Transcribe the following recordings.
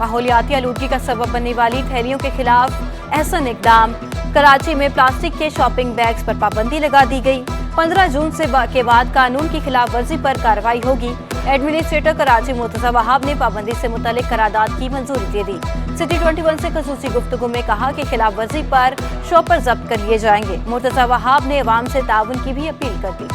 माहौलियाती आलूदगी का सबब बनने वाली थैलियों के खिलाफ अहसन इकदाम। कराची में प्लास्टिक के शॉपिंग बैग्स पर पाबंदी लगा दी गई। 15 जून के बाद कानून की खिलाफ वर्जी पर कार्रवाई होगी। एडमिनिस्ट्रेटर कराची मुर्तजा वहाब ने पाबंदी से मुतल्लिक करारदाद की मंजूरी दे दी। सिटी 21 से खसूसी गुफ्तगू में कहा कि खिलाफ वर्जी पर शॉपर जब्त कर लिए जाएंगे। मुर्तजा वहाब ने अवाम से ताउन की भी अपील कर दी।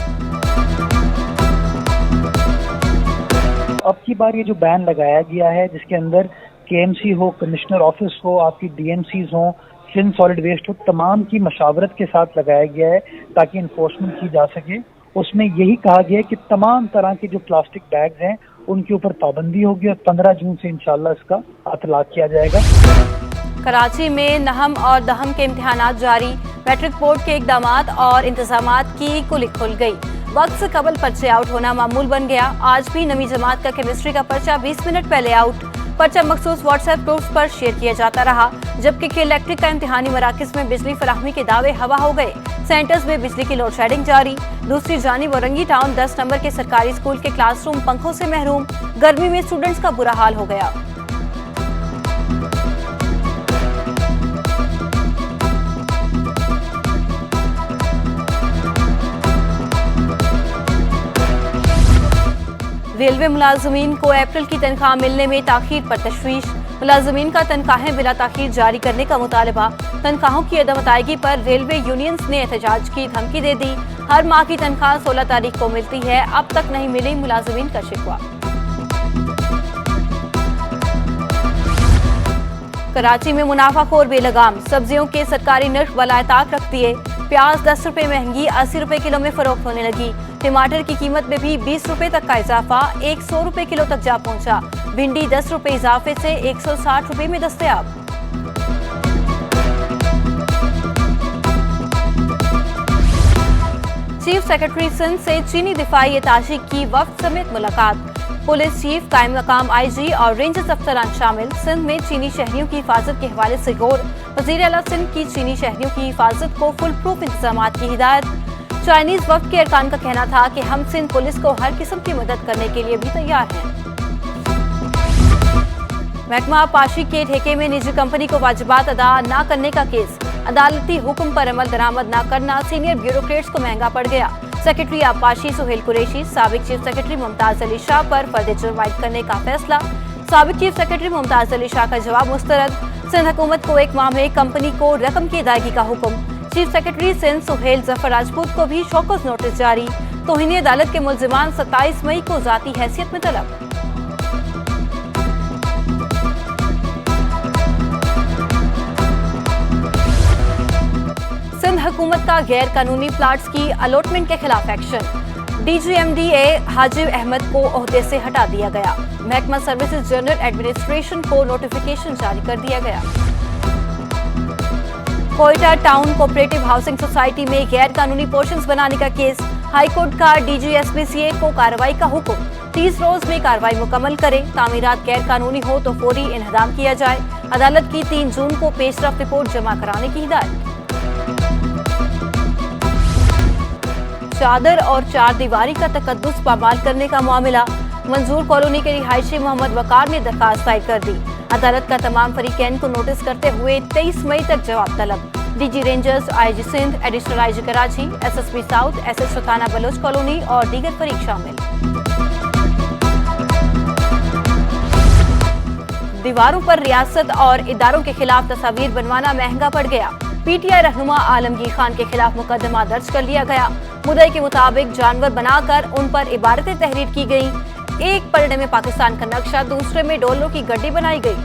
अब की बार ये जो बैन लगाया गया है, जिसके अंदर केएमसी हो, कमिश्नर ऑफिस हो, आपकी डीएमसीज हो, सिंध सॉलिड वेस्ट हो, तमाम की मशावरत के साथ लगाया गया है ताकि इन्फोर्समेंट की जा सके। उसमें यही कहा गया है कि तमाम तरह के जो प्लास्टिक बैग्स हैं उनके ऊपर पाबंदी होगी और 15 जून से इंशाल्लाह इसका इतलाक किया जाएगा। कराची में नहम और दहम के इम्तिहानात जारी। मैट्रिक बोर्ड के इकदामात और इंतजामात की कुलिक खुल गई। वक्त से कबल पर्चे आउट होना मामूल बन गया। आज भी नवी जमात का केमिस्ट्री का पर्चा 20 मिनट पहले आउट। पर्चा मखसूस व्हाट्सएप ग्रुप्स पर शेयर किया जाता रहा, जबकि इलेक्ट्रिक का इम्तिहानी मराकज में बिजली फराहमी के दावे हवा हो गए। सेंटर्स में बिजली की लोड शेडिंग जारी। दूसरी जानिब औरंगी टाउन 10 नंबर के सरकारी स्कूल के क्लासरूम पंखों से महरूम। गर्मी में स्टूडेंट्स का बुरा हाल हो गया। रेलवे मुलाजमीन को अप्रैल की तनख्वाह मिलने में ताखीर पर तशवीश। मुलाजमीन का तनख्वाहें बिला ताखीर जारी करने का मुतालबा। तनख्वाहों की अदम अदायगी पर रेलवे यूनियंस ने एहतजाज की धमकी दे दी। हर माह की तनख्वाह 16 तारीख को मिलती है, अब तक नहीं मिली, मुलाजमीन का शिकवा। कराची में मुनाफाखोर बेलगाम। सब्जियों के सरकारी नर्ख बलायताक रख दिए। प्याज 10 रुपए महंगी 80 रुपए किलो में फरोख्त होने लगी। टमाटर की कीमत में भी 20 रुपए तक का इजाफा, 100 रुपए किलो तक जा पहुंचा। भिंडी 10 रुपए इजाफे से 160 रुपए में दस्तयाब। चीफ सेक्रेटरी सिंध से चीनी दिफाई अताशी की वफ्द समेत मुलाकात। पुलिस चीफ, कायम मकाम आईजी और रेंजर्स अफसरान शामिल। सिंध में चीनी शहरियों की हिफाजत के हवाले से गौर। वज़ीर आला सिंध की चीनी शहरियों की हिफाजत को फुल प्रूफ इंतजाम की हिदायत। चाइनीज वफ्द के अरकान का कहना था कि हम सिंध पुलिस को हर किस्म की मदद करने के लिए भी तैयार हैं। महकमा पाशी के ठेके में निजी कंपनी को वाजिबात अदा न करने का केस। अदालती हुक्म पर अमल दरामद न करना सीनियर ब्यूरोक्रेट्स को महंगा पड़ गया। सेक्रेटरी आपाशी सुहेल कुरैशी, साबिक चीफ सेक्रेटरी मुमताज अली शाह पर फर्द जुर्म आयद करने का फैसला। साबिक चीफ सेक्रेटरी मुमताज अली शाह का जवाब मुस्तरद। सिंध हुकूमत को 1 माह में कंपनी को रकम की अदायगी का हुक्म। चीफ सेक्रेटरी सिंध सुहेल जफर राजपूत को भी शौकस नोटिस जारी। तौहीन अदालत के मुल्जिमान 27 मई को जाती हैसियत में तलब। सिंध हुकूमत का गैर कानूनी प्लाट्स की अलॉटमेंट के खिलाफ एक्शन। डीजीएमडीए हाजिब अहमद को ओहदे से हटा दिया गया। महकमा सर्विसेज जनरल एडमिनिस्ट्रेशन को नोटिफिकेशन जारी कर दिया गया। Quetta town cooperative housing society में गैर कानूनी पोर्शंस बनाने का केस। हाईकोर्ट का डीजीएसपीसीए को कार्रवाई का हुक्म। 30 रोज में कार्रवाई मुकम्मल करें। तामीरात गैर कानूनी हो तो फौरी इन्हदाम किया जाए। अदालत की 3 जून को पेशरफ रिपोर्ट जमा कराने की हिदायत। चादर और 4 दीवारी का तकद्दुस पामाल करने का मामला। मंजूर कॉलोनी के रिहायशी मोहम्मद वकार ने दरखास्त दायर कर दी। अदालत का तमाम फरीकैन को नोटिस करते हुए 23 मई तक जवाब तलब। DG Rangers, IG Sindh, additional IG Karachi, SSP south, SHO थाना बलोच कॉलोनी और दीगर फरीक शामिल। दीवारों पर रियासत और इदारों के खिलाफ तस्वीर बनवाना महंगा पड़ गया। पीटीआई रहनुमा आलमगीर खान के खिलाफ मुकदमा दर्ज कर लिया गया। मुद्दई के मुताबिक जानवर बनाकर उन पर इबारतें तहरीर की गई। एक पलड़े में पाकिस्तान का नक्शा, दूसरे में डॉलरों की गड्डी बनाई गई।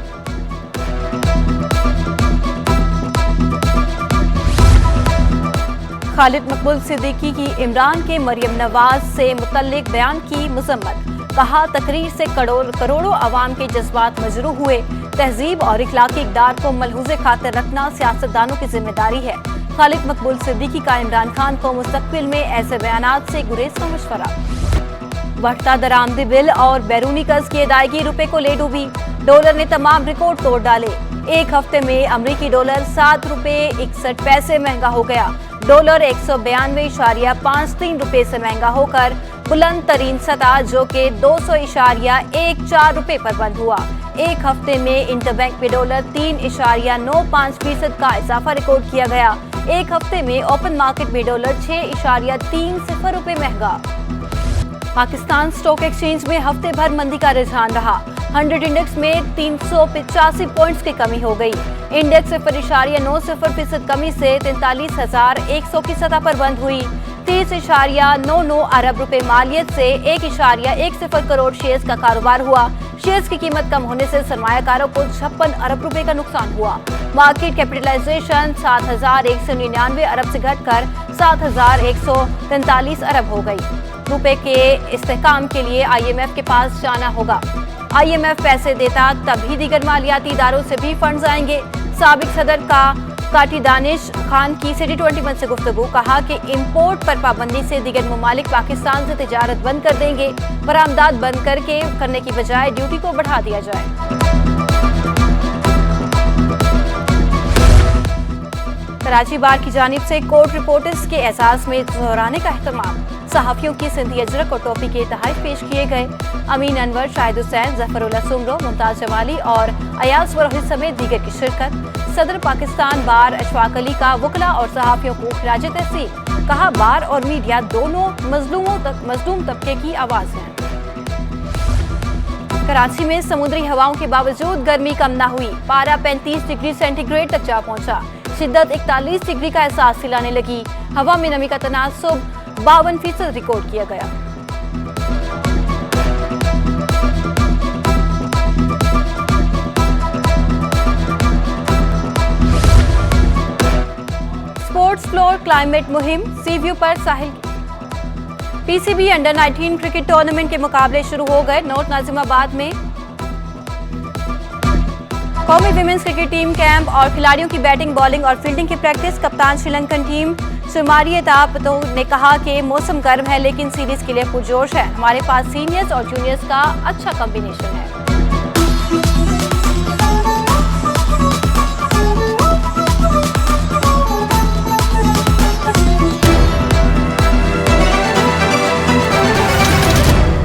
खालिद मकबूल सिद्दीकी की इमरान के मरियम नवाज से मुतल्लिक बयान की मजम्मत। कहा, तकरीर से करोड़ों अवाम के जज्बात मजरूह हुए। तहजीब और इखलाकी इक़दार को मलहूज़े खातिर रखना सियासतदानों की जिम्मेदारी है। खालिद मकबूल सिद्दीकी का इमरान खान को मुस्तकबिल में ऐसे बयानात से गुरेज का मशवरा। बढ़ता दरामदी बिल और बैरूनी कर्ज की अदायगी रुपए को ले डूबी। डॉलर ने तमाम रिकॉर्ड तोड़ डाले। एक हफ्ते में अमरीकी डॉलर 7 रुपए 61 पैसे महंगा हो गया। डॉलर 192.53 रुपए से महंगा होकर बुलंद तरीन सतह जो कि 200.14 रुपए पर बंद हुआ। एक हफ्ते में इंटरबैंक पे डॉलर 3.95% का इजाफा रिकॉर्ड किया गया। एक हफ्ते में ओपन मार्केट में डॉलर 6.30 रुपए महंगा। पाकिस्तान स्टॉक एक्सचेंज में हफ्ते भर मंदी का रुझान रहा। 100 इंडेक्स में 385 पॉइंट्स की कमी हो गई। इंडेक्स 0.90% कमी से 43,100 की सतह पर बंद हुई। 30.99 अरब रुपए मालियत से 1.10 करोड़ शेयर्स का कारोबार हुआ। शेयर्स की कीमत कम होने से सरमायाकारों को 56 अरब रुपए का नुकसान हुआ। मार्केट कैपिटलाइजेशन 7,199 अरब से घटकर 7,143 अरब हो गई। रुपए के इस्तेहकाम के लिए IMF के पास जाना होगा। IMF पैसे देता तभी दीगर मालियाती इदारों से भी फंड्स आएंगे। साबिक सदर का काटी दानिश खान की सिटी 21 से गुफ्तगू, कहा कि इंपोर्ट पर पाबंदी से दीगर ममालिक पाकिस्तान से तिजारत बंद कर देंगे। बरामदात बंद करने की बजाय ड्यूटी को बढ़ा दिया जाए। कराची बार की जानिब से कोर्ट रिपोर्टर्स के एहसास में दोहराने का एहतमाम। सहाफियों की सिंधी अजरक और टोपी के तहफ़ पेश किए गए। अमीन अनवर, शाहिद हुसैन, जफरुल्ला सुमरो, मुमताज जमाली और अयाज वरोहित समेत दीगर की शिरकत। सदर पाकिस्तान बार अशफाक अली का वकला और सहाफियों को खिराज तहसीन, कहा बार और मीडिया दोनों मजलूम तबके की आवाज़ हैं। कराची में समुद्री हवाओं के बावजूद गर्मी कम न हुई। पारा 35 डिग्री सेंटीग्रेड तक जा पहुंचा। शिद्दत 41 डिग्री का एहसास दिलाने लगी। हवा में नमी का तनासुब 52% रिकॉर्ड किया गया। स्पोर्ट्स फ्लोर क्लाइमेट मुहिम सी व्यू पर साहिल। PCB अंडर 19 क्रिकेट टूर्नामेंट के मुकाबले शुरू हो गए। नॉर्थ नाजिमाबाद में कौमी विमेंस क्रिकेट टीम कैंप और खिलाड़ियों की बैटिंग, बॉलिंग और फील्डिंग की प्रैक्टिस। कप्तान श्रीलंकन टीम सुमारियतापतो ने कहा कि मौसम गर्म है लेकिन सीरीज के लिए पुरजोश है। हमारे पास सीनियर्स और जूनियर्स का अच्छा कॉम्बिनेशन है।